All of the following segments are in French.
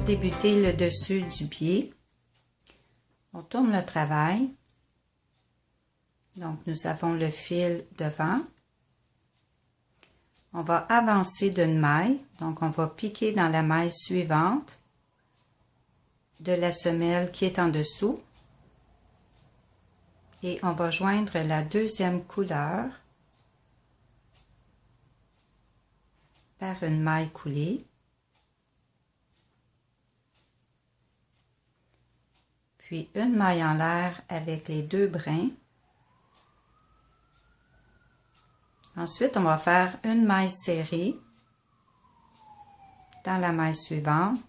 Débuter le dessus du pied, on tourne le travail, donc nous avons le fil devant, on va avancer d'une maille, donc on va piquer dans la maille suivante de la semelle qui est en dessous et on va joindre la deuxième couleur par une maille coulée. Puis une maille en l'air avec les deux brins. Ensuite, on va faire une maille serrée dans la maille suivante.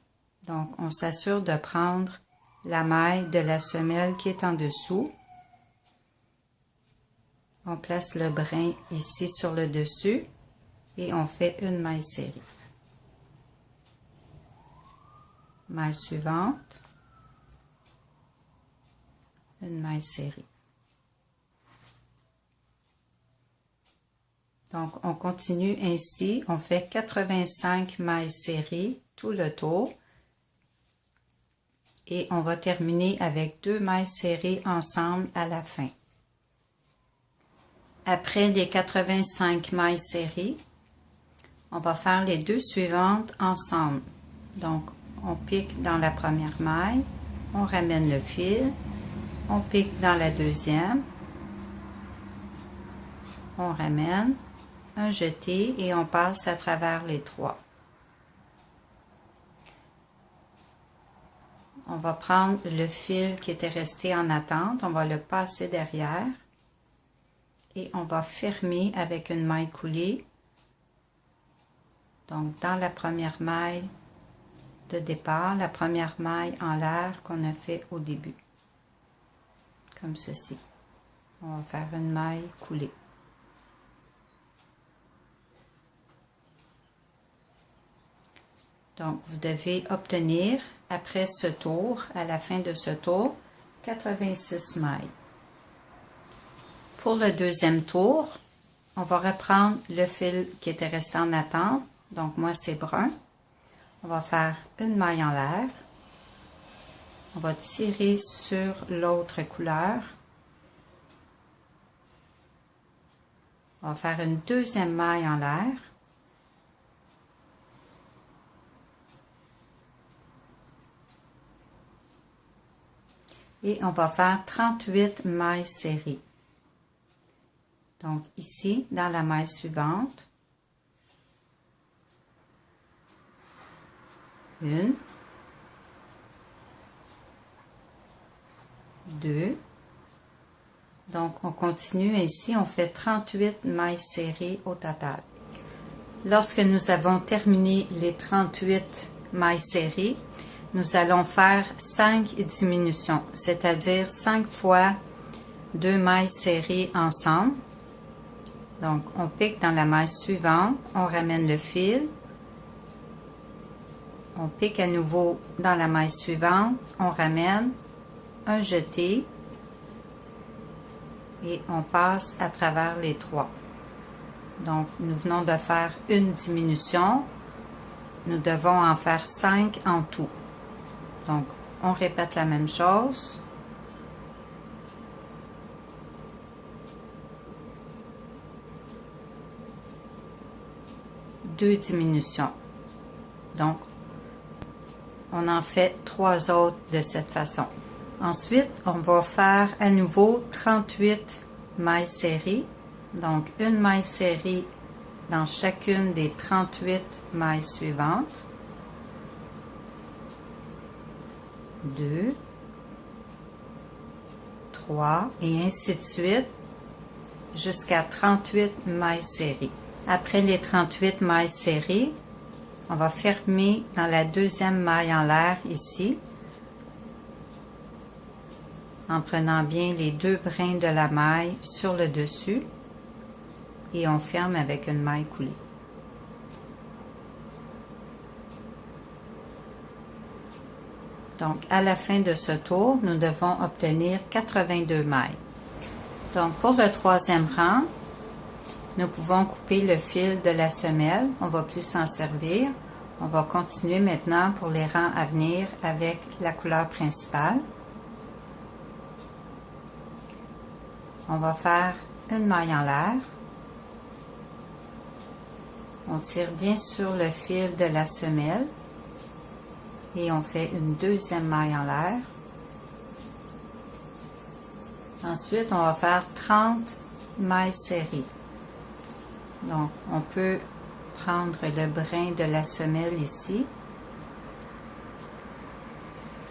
Donc, on s'assure de prendre la maille de la semelle qui est en dessous. On place le brin ici sur le dessus et on fait une maille serrée. Maille suivante. Une maille serrée. Donc, on continue ainsi, on fait 85 mailles serrées tout le tour et on va terminer avec 2 mailles serrées ensemble à la fin. Après les 85 mailles serrées, on va faire les deux suivantes ensemble. Donc, on pique dans la première maille, on ramène le fil, on pique dans la deuxième, on ramène, un jeté et on passe à travers les trois. On va prendre le fil qui était resté en attente, on va le passer derrière et on va fermer avec une maille coulée. Donc dans la première maille de départ, la première maille en l'air qu'on a fait au début. Comme ceci. On va faire une maille coulée. Donc, vous devez obtenir, après ce tour, à la fin de ce tour, 86 mailles. Pour le deuxième tour, on va reprendre le fil qui était resté en attente. Donc, moi, c'est brun. On va faire une maille en l'air. On va tirer sur l'autre couleur. On va faire une deuxième maille en l'air. Et on va faire 38 mailles serrées. Donc ici, dans la maille suivante, une, deux. Donc, on continue ainsi, on fait 38 mailles serrées au total. Lorsque nous avons terminé les 38 mailles serrées, nous allons faire 5 diminutions, c'est-à-dire 5 fois 2 mailles serrées ensemble. Donc, on pique dans la maille suivante, on ramène le fil, on pique à nouveau dans la maille suivante, on ramène, un jeté, et on passe à travers les trois. Donc, nous venons de faire une diminution. Nous devons en faire 5 en tout. Donc, on répète la même chose. Deux diminutions. Donc, on en fait 3 autres de cette façon. Ensuite, on va faire à nouveau 38 mailles serrées. Donc, une maille serrée dans chacune des 38 mailles suivantes. 2, 3 et ainsi de suite jusqu'à 38 mailles serrées. Après les 38 mailles serrées, on va fermer dans la deuxième maille en l'air ici, en prenant bien les deux brins de la maille sur le dessus et on ferme avec une maille coulée. Donc, à la fin de ce tour, nous devons obtenir 82 mailles. Donc, pour le troisième rang, nous pouvons couper le fil de la semelle. On ne va plus s'en servir. On va continuer maintenant pour les rangs à venir avec la couleur principale. On va faire une maille en l'air. On tire bien sur le fil de la semelle et on fait une deuxième maille en l'air. Ensuite, on va faire 30 mailles serrées. Donc, on peut prendre le brin de la semelle ici,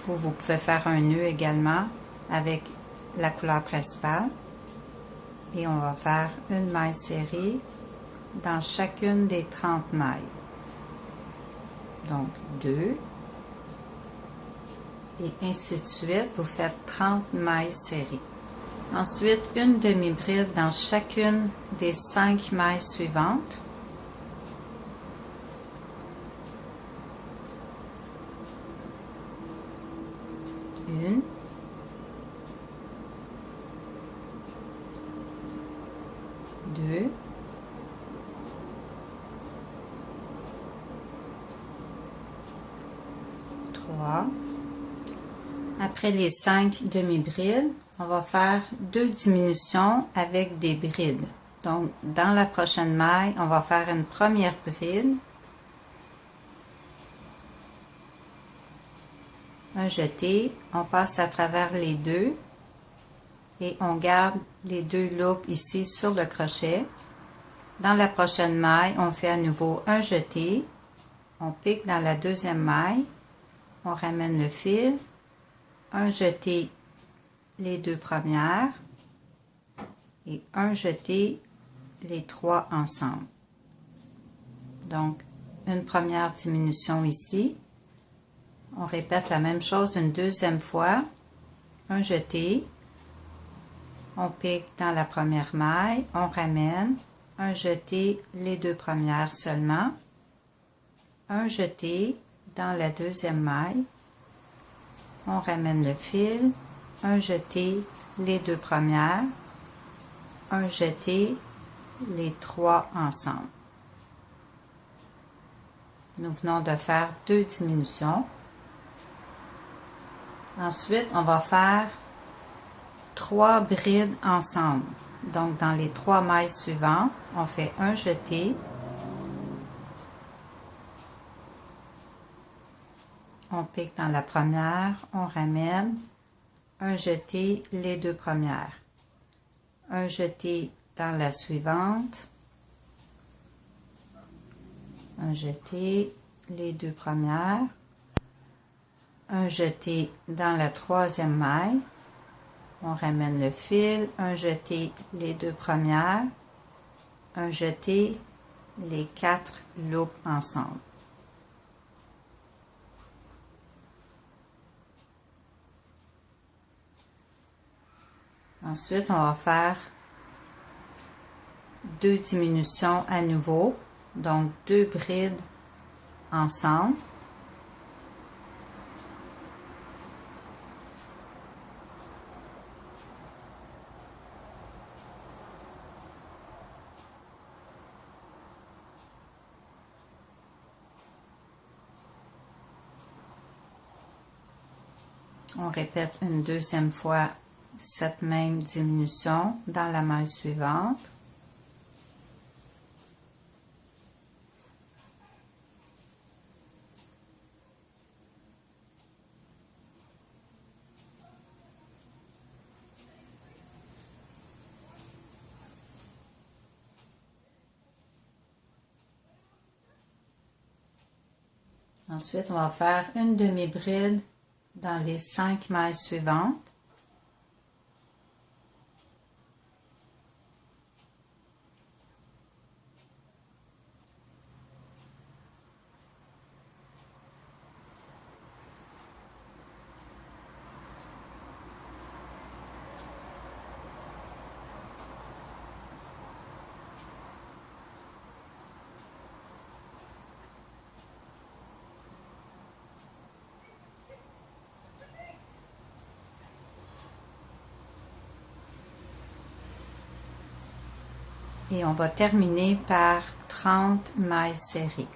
ou vous pouvez faire un nœud également avec la couleur principale. Et on va faire une maille serrée dans chacune des 30 mailles. Donc, 2. Et ainsi de suite, vous faites 30 mailles serrées. Ensuite, une demi-bride dans chacune des 5 mailles suivantes. Une. Deux. Trois. Après les 5 demi-brides, on va faire 2 diminutions avec des brides. Donc, dans la prochaine maille, on va faire une première bride, un jeté, on passe à travers les deux et on garde les deux loupes ici sur le crochet. Dans la prochaine maille, on fait à nouveau un jeté, on pique dans la deuxième maille, on ramène le fil, un jeté les deux premières et un jeté les trois ensemble. Donc, une première diminution ici. On répète la même chose une deuxième fois. Un jeté. On pique dans la première maille. On ramène. Un jeté les deux premières seulement. Un jeté dans la deuxième maille. On ramène le fil. Un jeté les deux premières. Un jeté les trois ensemble. Nous venons de faire 2 diminutions. Ensuite, on va faire 3 brides ensemble. Donc, dans les 3 mailles suivantes, on fait un jeté. On pique dans la première, on ramène. Un jeté les deux premières. Un jeté dans la suivante. Un jeté les deux premières. Un jeté dans la troisième maille. On ramène le fil. Un jeté les deux premières. Un jeté les 4 loupes ensemble. Ensuite, on va faire 2 diminutions à nouveau. Donc, 2 brides ensemble. On répète une deuxième fois cette même diminution dans la maille suivante. Ensuite, on va faire une demi-bride dans les 5 mailles suivantes. et on va terminer par 30 mailles serrées.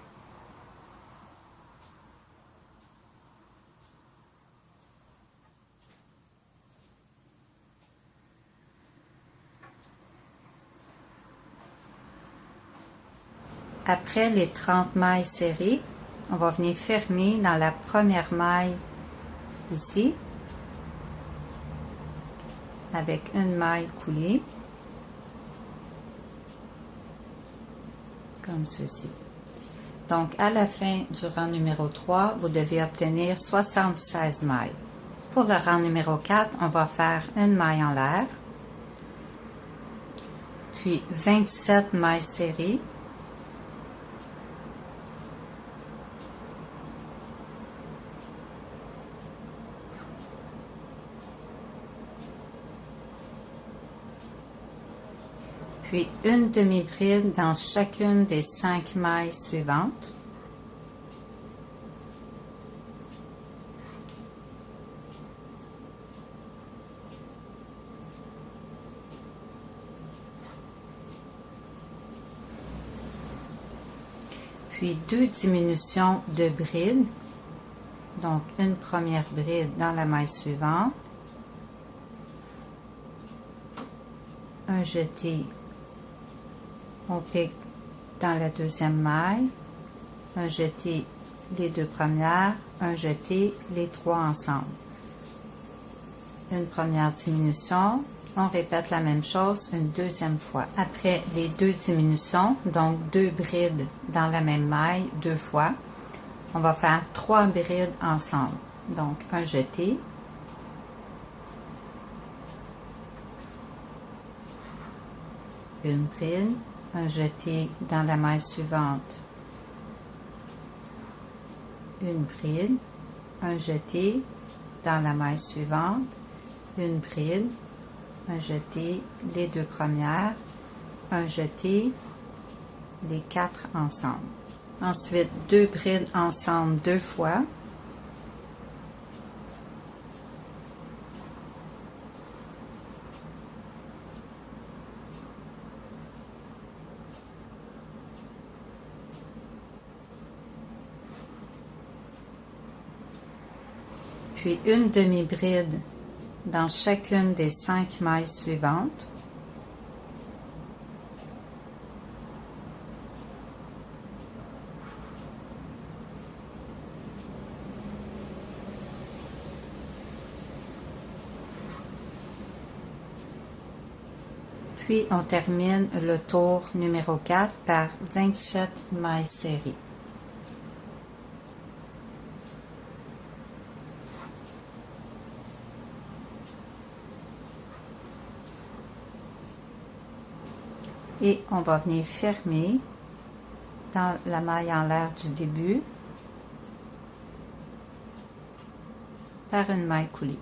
Après les 30 mailles serrées, on va venir fermer dans la première maille ici avec une maille coulée comme ceci. Donc à la fin du rang numéro 3, vous devez obtenir 76 mailles. Pour le rang numéro 4, on va faire une maille en l'air, puis 27 mailles serrées, puis une demi-bride dans chacune des 5 mailles suivantes. Puis 2 diminutions de bride, donc une première bride dans la maille suivante, un jeté au pic dans la deuxième maille, un jeté les 2 premières, un jeté les 3 ensemble. Une première diminution, on répète la même chose une deuxième fois. Après les 2 diminutions, donc 2 brides dans la même maille 2 fois, on va faire 3 brides ensemble. Donc un jeté, une bride, un jeté dans la maille suivante, une bride, un jeté dans la maille suivante, une bride, un jeté les 2 premières, un jeté les 4 ensemble. Ensuite 2 brides ensemble 2 fois, puis une demi-bride dans chacune des 5 mailles suivantes. Puis on termine le tour numéro 4 par 27 mailles serrées. Et on va venir fermer dans la maille en l'air du début par une maille coulée.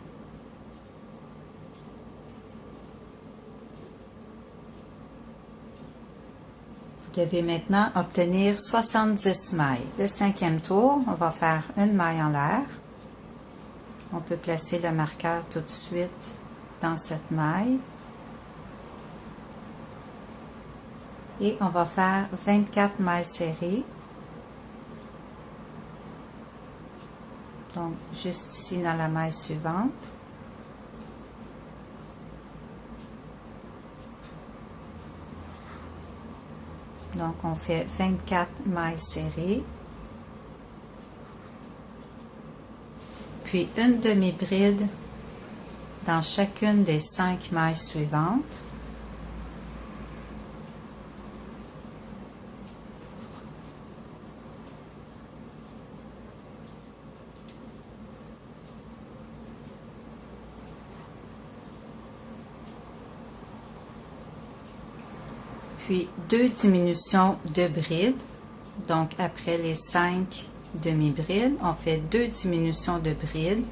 Vous devez maintenant obtenir 70 mailles. Le 5e tour, on va faire une maille en l'air. On peut placer le marqueur tout de suite dans cette maille. Et on va faire 24 mailles serrées. Donc, juste ici dans la maille suivante. Donc, on fait 24 mailles serrées. Puis, une demi-bride dans chacune des 5 mailles suivantes. Puis 2 diminutions de brides. Donc après les 5 demi-brides, on fait 2 diminutions de brides.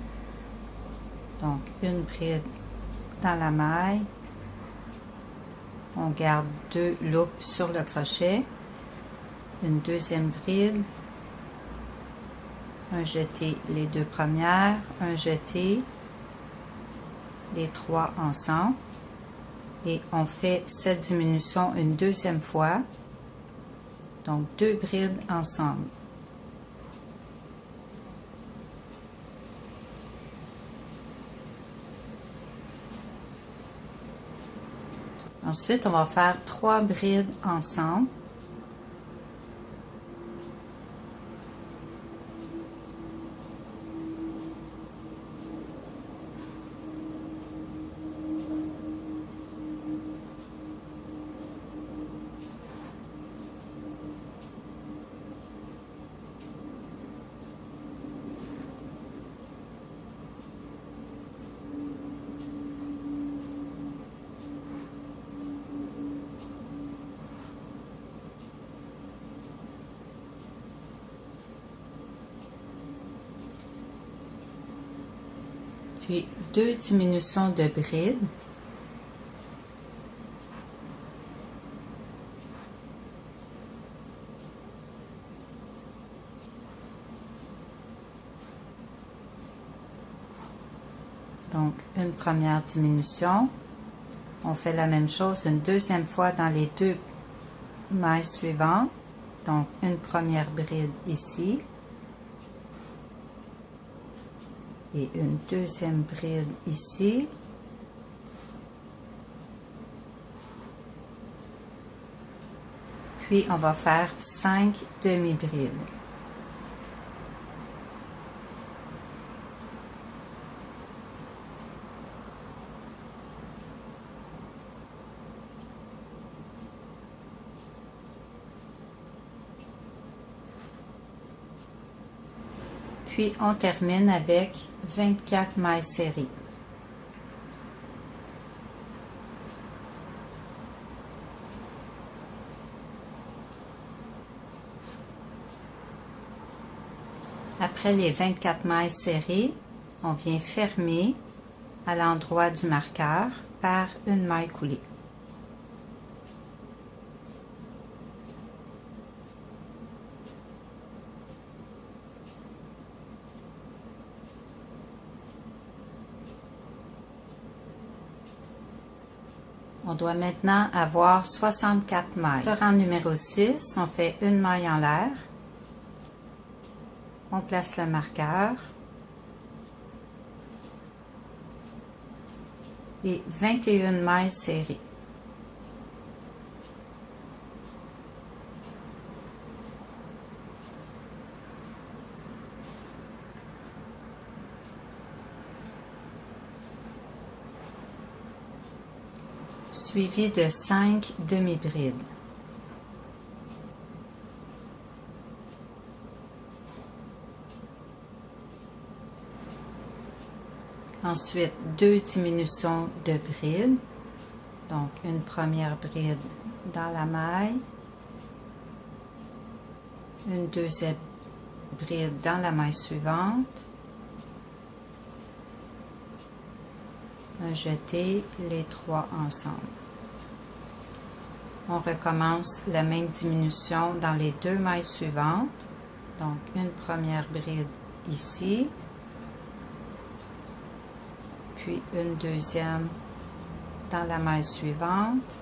Donc une bride dans la maille. On garde 2 loops sur le crochet. Une deuxième bride. Un jeté les 2 premières. Un jeté les 3 ensemble. et on fait cette diminution une deuxième fois, donc 2 brides ensemble. Ensuite, on va faire 3 brides ensemble. Puis 2 diminutions de brides. Donc, une première diminution. On fait la même chose une deuxième fois dans les 2 mailles suivantes. Donc, une première bride ici. Et une deuxième bride ici. Puis, on va faire 5 demi-brides. Puis, on termine avec 24 mailles serrées. Après les 24 mailles serrées, on vient fermer à l'endroit du marqueur par une maille coulée. On doit maintenant avoir 64 mailles. Le rang numéro 6, on fait une maille en l'air. On place le marqueur. Et 21 mailles serrées. Suivi de 5 demi-brides. Ensuite, 2 diminutions de brides. Donc, une première bride dans la maille. Une deuxième bride dans la maille suivante. Un jeté, les 3 ensemble. On recommence la même diminution dans les 2 mailles suivantes. Donc, une première bride ici. Puis une deuxième dans la maille suivante.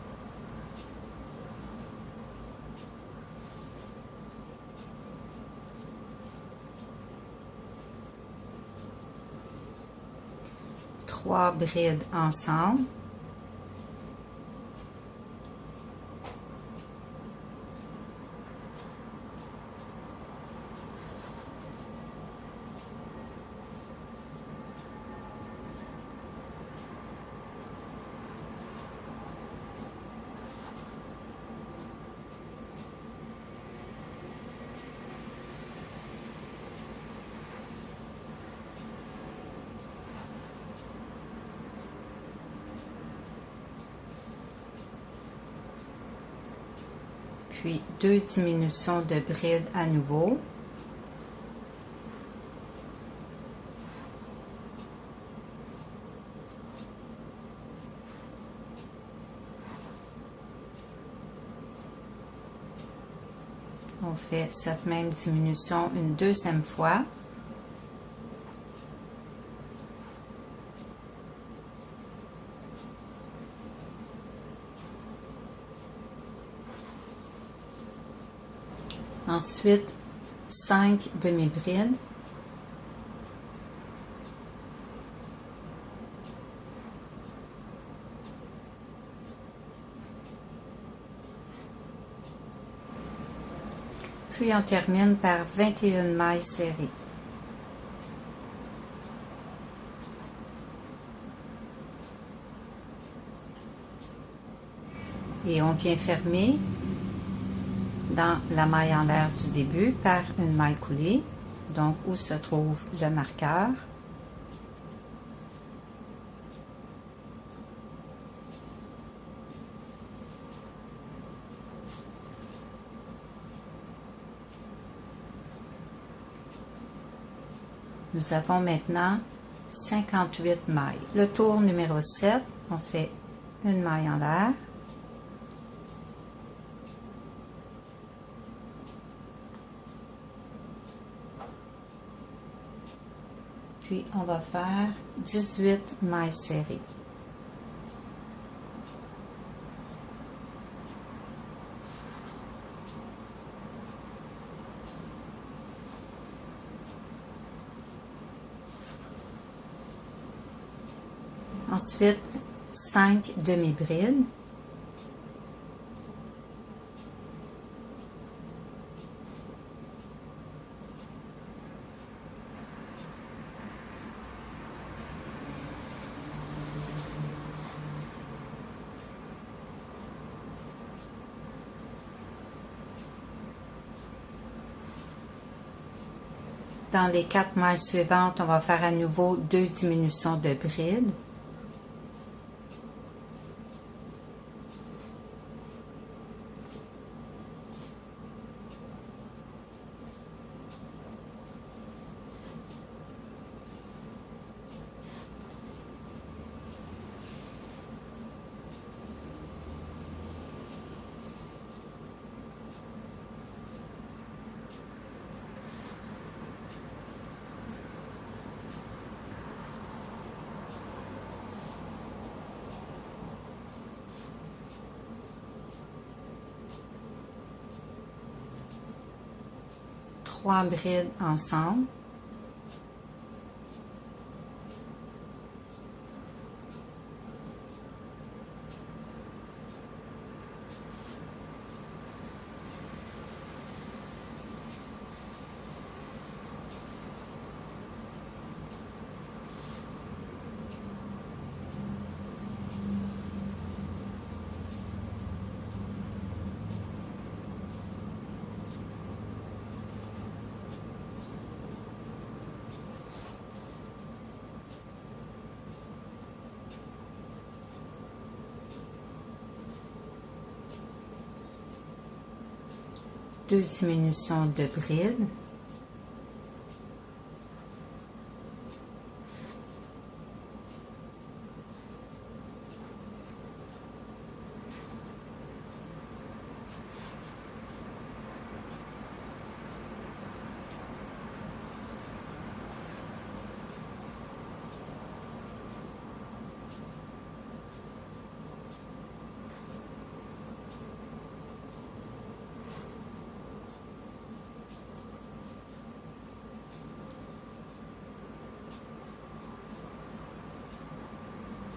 Trois brides ensemble. Puis 2 diminutions de brides à nouveau. On fait cette même diminution une deuxième fois. Ensuite, 5 demi-brides. Puis on termine par 21 mailles serrées. Et on vient fermer dans la maille en l'air du début par une maille coulée, donc où se trouve le marqueur. Nous avons maintenant 58 mailles. Le tour numéro 7, on fait une maille en l'air. Puis on va faire 18 mailles serrées. Ensuite, 5 demi-brides. Dans les 4 mailles suivantes, on va faire à nouveau 2 diminutions de brides. Trois brides ensemble. Deux diminutions de brides.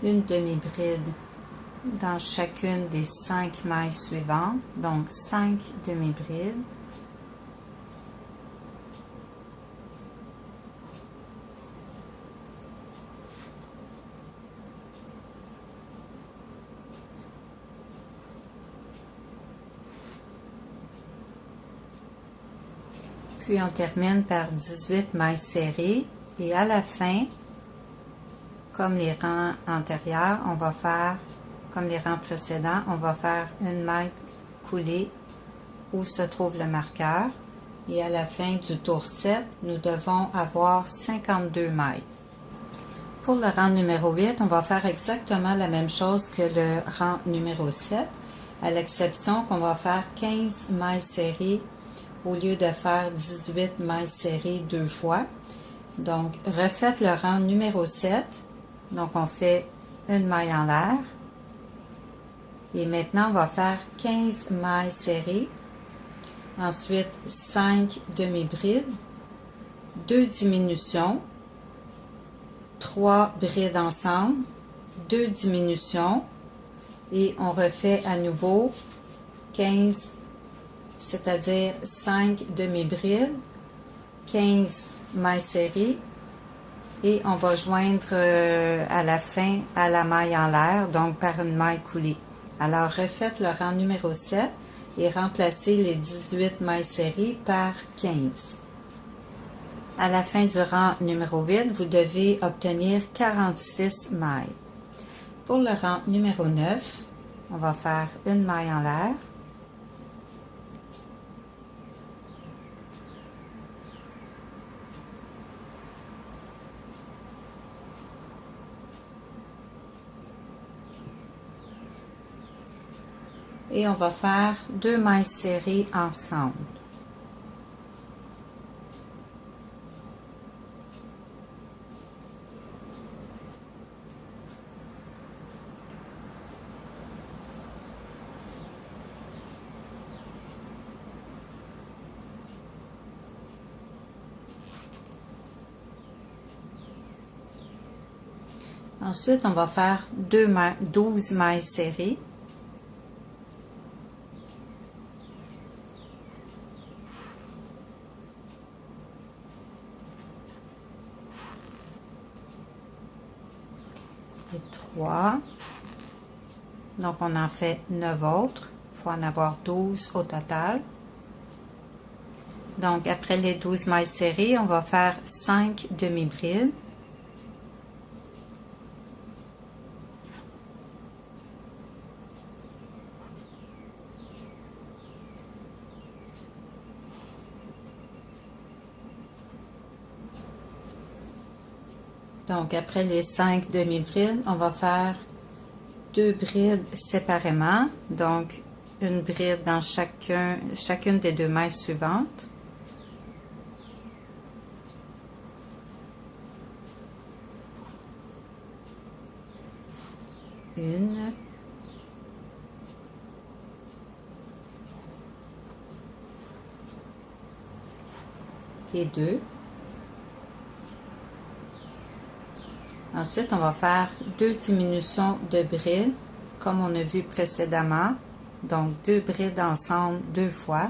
Une demi-bride dans chacune des 5 mailles suivantes, donc 5 demi-brides. Puis on termine par 18 mailles serrées et à la fin, comme les rangs antérieurs, on va faire, comme les rangs précédents, on va faire une maille coulée où se trouve le marqueur. Et à la fin du tour 7, nous devons avoir 52 mailles. Pour le rang numéro 8, on va faire exactement la même chose que le rang numéro 7, à l'exception qu'on va faire 15 mailles serrées au lieu de faire 18 mailles serrées 2 fois. Donc, refaites le rang numéro 7. Donc, on fait une maille en l'air. Et maintenant, on va faire 15 mailles serrées Ensuite, 5 demi-brides, 2 diminutions, 3 brides ensemble, 2 diminutions, et on refait à nouveau 15, c'est-à-dire 5 demi-brides, 15 mailles serrées, et on va joindre à la fin à la maille en l'air, donc par une maille coulée. Alors refaites le rang numéro 7 et remplacez les 18 mailles serrées par 15. À la fin du rang numéro 8, vous devez obtenir 46 mailles. Pour le rang numéro 9, on va faire une maille en l'air. Et on va faire 2 mailles serrées ensemble. Ensuite, on va faire 12 mailles serrées. Et 3. Donc, on en fait 9 autres. Il faut en avoir 12 au total. Donc, après les 12 mailles serrées, on va faire 5 demi-brides. Donc, après les 5 demi-brides, on va faire 2 brides séparément. Donc, une bride dans chacune des 2 mailles suivantes. Une. Et 2. Ensuite, on va faire 2 diminutions de brides, comme on a vu précédemment. Donc, 2 brides ensemble 2 fois.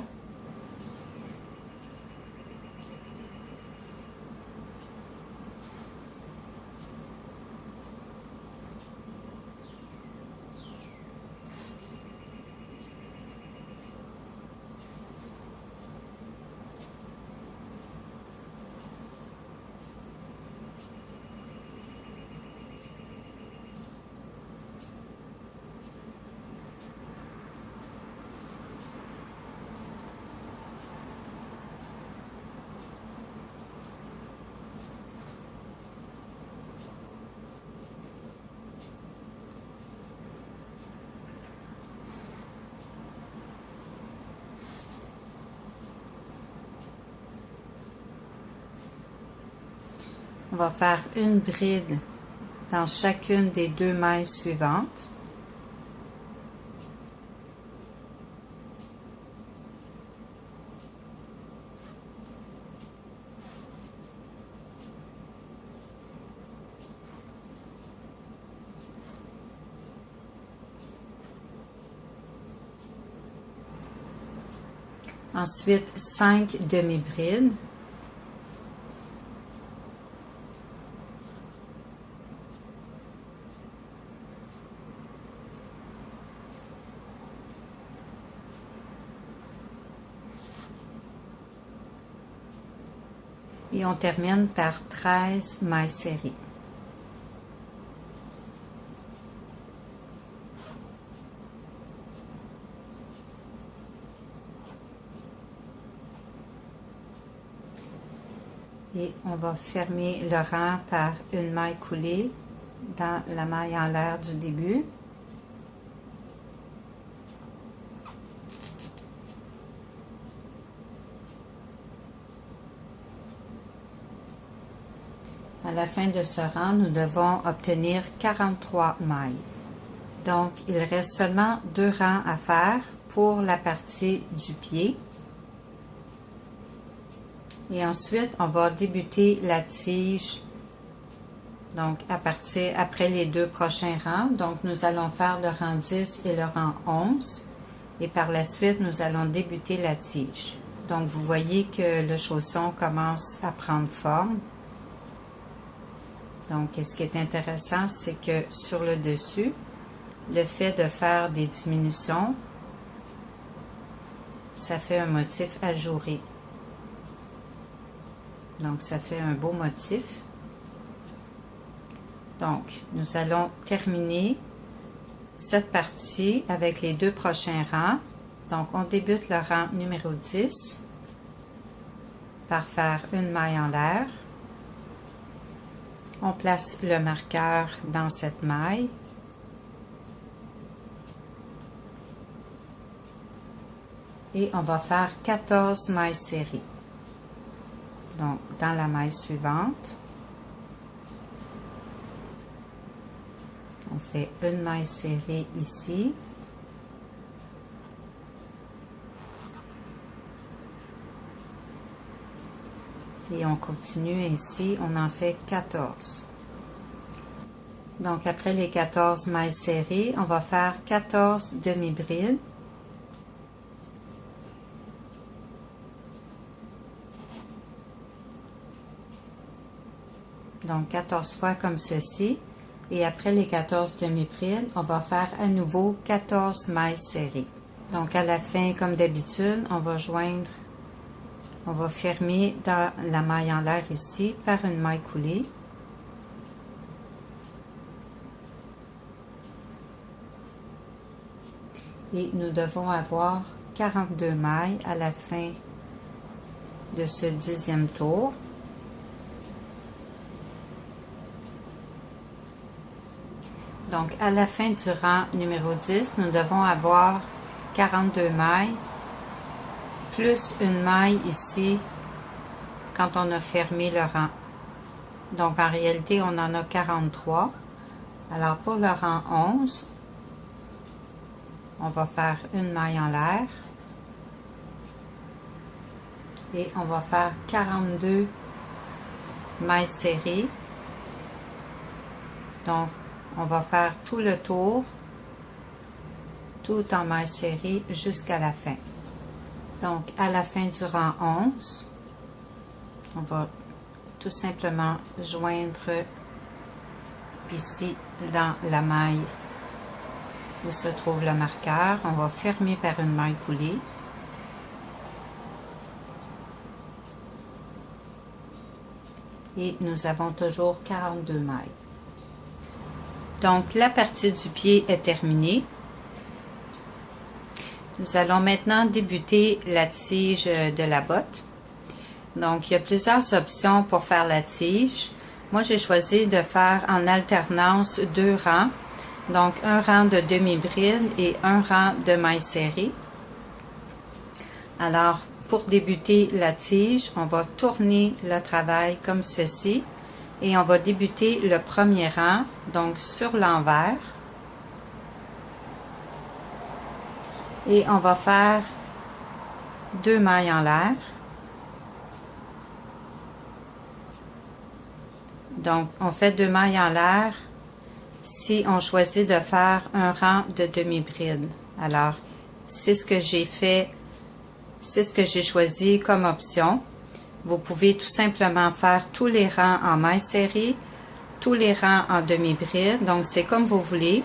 On va faire une bride dans chacune des 2 mailles suivantes. Ensuite, 5 demi-brides. Et on termine par 13 mailles serrées. Et on va fermer le rang par une maille coulée dans la maille en l'air du début. À la fin de ce rang, nous devons obtenir 43 mailles. Donc, il reste seulement 2 rangs à faire pour la partie du pied. Et ensuite, on va débuter la tige, donc après les deux prochains rangs. Donc, nous allons faire le rang 10 et le rang 11. Et par la suite, nous allons débuter la tige. Donc, vous voyez que le chausson commence à prendre forme. Donc, ce qui est intéressant, c'est que sur le dessus, le fait de faire des diminutions, ça fait un motif ajouré. Donc, ça fait un beau motif. Donc, nous allons terminer cette partie avec les deux prochains rangs. Donc, on débute le rang numéro 10 par faire une maille en l'air. On place le marqueur dans cette maille. Et on va faire 14 mailles serrées. Donc, dans la maille suivante, on fait une maille serrée ici. Et on continue ainsi, on en fait 14. Donc, après les 14 mailles serrées, on va faire 14 demi-brides. Donc, 14 fois comme ceci. Et après les 14 demi-brides, on va faire à nouveau 14 mailles serrées. Donc, à la fin, comme d'habitude, on va fermer dans la maille en l'air ici par une maille coulée. Et nous devons avoir 42 mailles à la fin de ce 10e tour. Donc, à la fin du rang numéro 10, nous devons avoir 42 mailles, plus une maille ici, quand on a fermé le rang. Donc, en réalité, on en a 43. Alors, pour le rang 11, on va faire une maille en l'air. Et on va faire 42 mailles serrées. Donc, on va faire tout le tour, tout en mailles serrées jusqu'à la fin. Donc, à la fin du rang 11, on va tout simplement joindre ici dans la maille où se trouve le marqueur. On va fermer par une maille coulée. Et nous avons toujours 42 mailles. Donc, la partie du pied est terminée. Nous allons maintenant débuter la tige de la botte. Donc, il y a plusieurs options pour faire la tige. Moi, j'ai choisi de faire en alternance 2 rangs. Donc, un rang de demi-bride et un rang de mailles serrées. Alors, pour débuter la tige, on va tourner le travail comme ceci. Et on va débuter le premier rang, donc sur l'envers. Et on va faire 2 mailles en l'air. Donc, on fait 2 mailles en l'air si on choisit de faire un rang de demi-bride. Alors, c'est ce que j'ai fait, c'est ce que j'ai choisi comme option. Vous pouvez tout simplement faire tous les rangs en mailles serrées, tous les rangs en demi-bride. Donc, c'est comme vous voulez.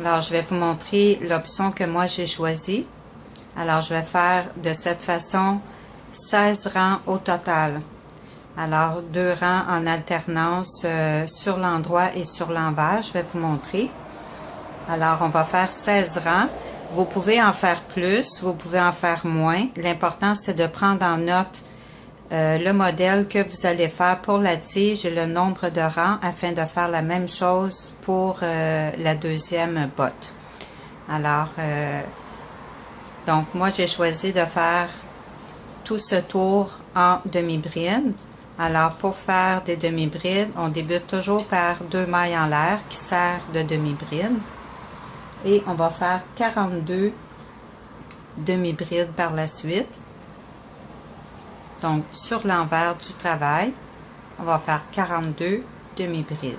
Alors, je vais vous montrer l'option que moi j'ai choisie. Alors, je vais faire de cette façon 16 rangs au total. Alors, 2 rangs en alternance sur l'endroit et sur l'envers. Je vais vous montrer. Alors, on va faire 16 rangs. Vous pouvez en faire plus, vous pouvez en faire moins. L'important, c'est de prendre en note le modèle que vous allez faire pour la tige et le nombre de rangs afin de faire la même chose pour la deuxième botte. Alors, donc moi j'ai choisi de faire tout ce tour en demi-bride. Alors pour faire des demi-brides, on débute toujours par 2 mailles en l'air qui servent de demi-bride. Et on va faire 42 demi-brides par la suite. Donc, sur l'envers du travail, on va faire 42 demi-brides.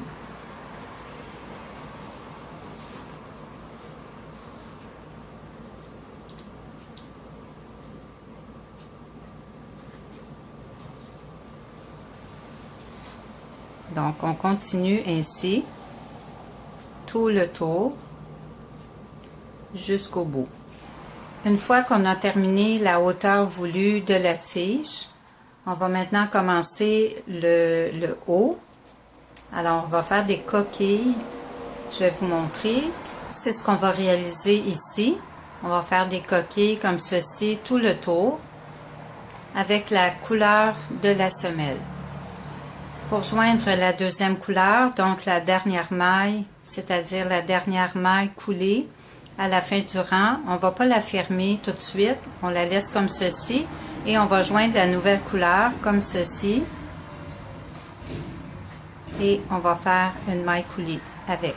Donc, on continue ainsi tout le tour jusqu'au bout. Une fois qu'on a terminé la hauteur voulue de la tige, on va maintenant commencer le haut. Alors, on va faire des coquilles. Je vais vous montrer. C'est ce qu'on va réaliser ici. On va faire des coquilles comme ceci tout le tour avec la couleur de la semelle. Pour joindre la deuxième couleur, donc la dernière maille, c'est-à-dire la dernière maille coulée, à la fin du rang, on ne va pas la fermer tout de suite, on la laisse comme ceci et on va joindre la nouvelle couleur comme ceci et on va faire une maille coulée avec.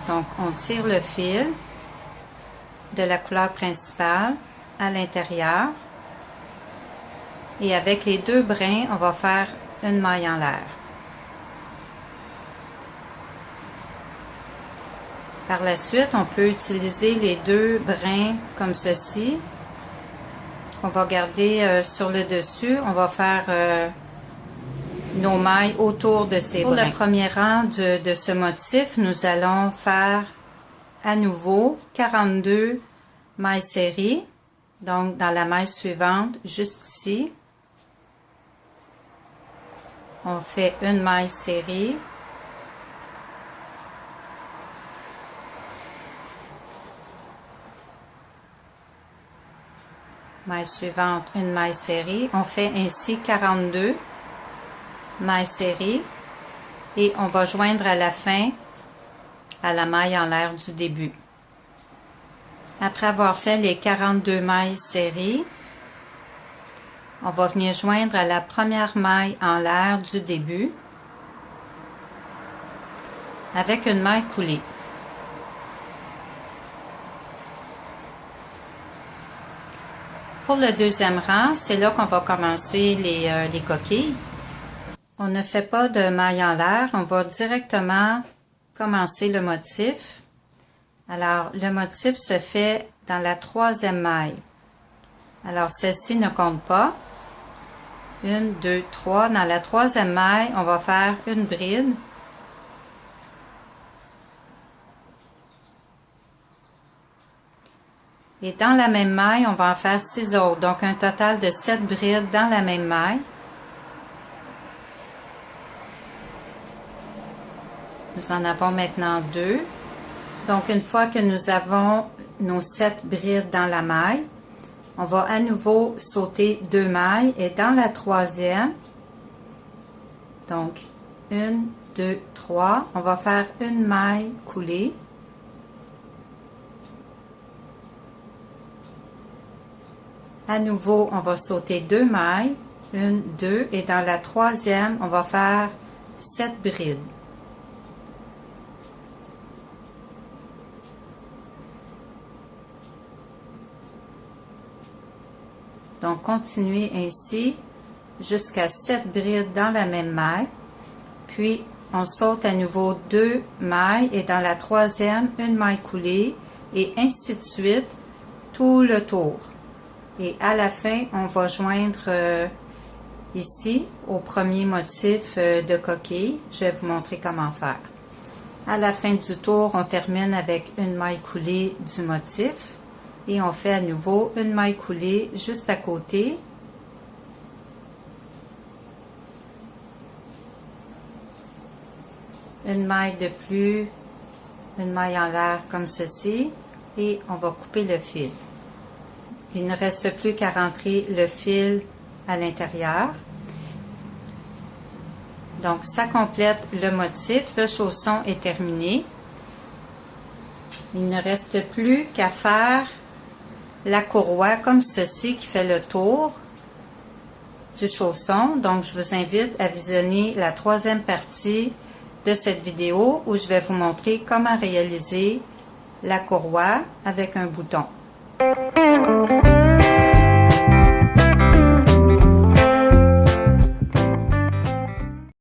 Donc on tire le fil de la couleur principale à l'intérieur et avec les deux brins, on va faire une maille en l'air. Par la suite, on peut utiliser les deux brins comme ceci. On va garder sur le dessus. On va faire nos mailles autour de ces brins. Pour le premier rang de ce motif, nous allons faire à nouveau 42 mailles serrées. Donc, dans la maille suivante, juste ici, on fait une maille serrée. Maille suivante, une maille serrée. On fait ainsi 42 mailles serrées et on va joindre à la fin à la maille en l'air du début. Après avoir fait les 42 mailles serrées, on va venir joindre à la première maille en l'air du début avec une maille coulée. Pour le deuxième rang, c'est là qu'on va commencer les coquilles. On ne fait pas de maille en l'air, on va directement commencer le motif. Alors, le motif se fait dans la troisième maille. Alors, celle-ci ne compte pas. 1, 2, 3. Dans la troisième maille, on va faire une bride. Et dans la même maille, on va en faire 6 autres. Donc, un total de 7 brides dans la même maille. Nous en avons maintenant 2. Donc, une fois que nous avons nos 7 brides dans la maille, on va à nouveau sauter 2 mailles et dans la troisième, donc 1, 2, 3, on va faire une maille coulée. À nouveau, on va sauter 2 mailles, 1, 2 et dans la troisième, on va faire 7 brides. Donc, continuez ainsi jusqu'à 7 brides dans la même maille. Puis, on saute à nouveau 2 mailles et dans la troisième, une maille coulée et ainsi de suite tout le tour. Et à la fin, on va joindre ici au premier motif de coquille. Je vais vous montrer comment faire. À la fin du tour, on termine avec une maille coulée du motif. Et on fait à nouveau une maille coulée juste à côté. Une maille de plus, une maille en l'air comme ceci. Et on va couper le fil. Il ne reste plus qu'à rentrer le fil à l'intérieur. Donc, ça complète le motif. Le chausson est terminé. Il ne reste plus qu'à faire la courroie comme ceci qui fait le tour du chausson. Donc, je vous invite à visionner la troisième partie de cette vidéo où je vais vous montrer comment réaliser la courroie avec un bouton.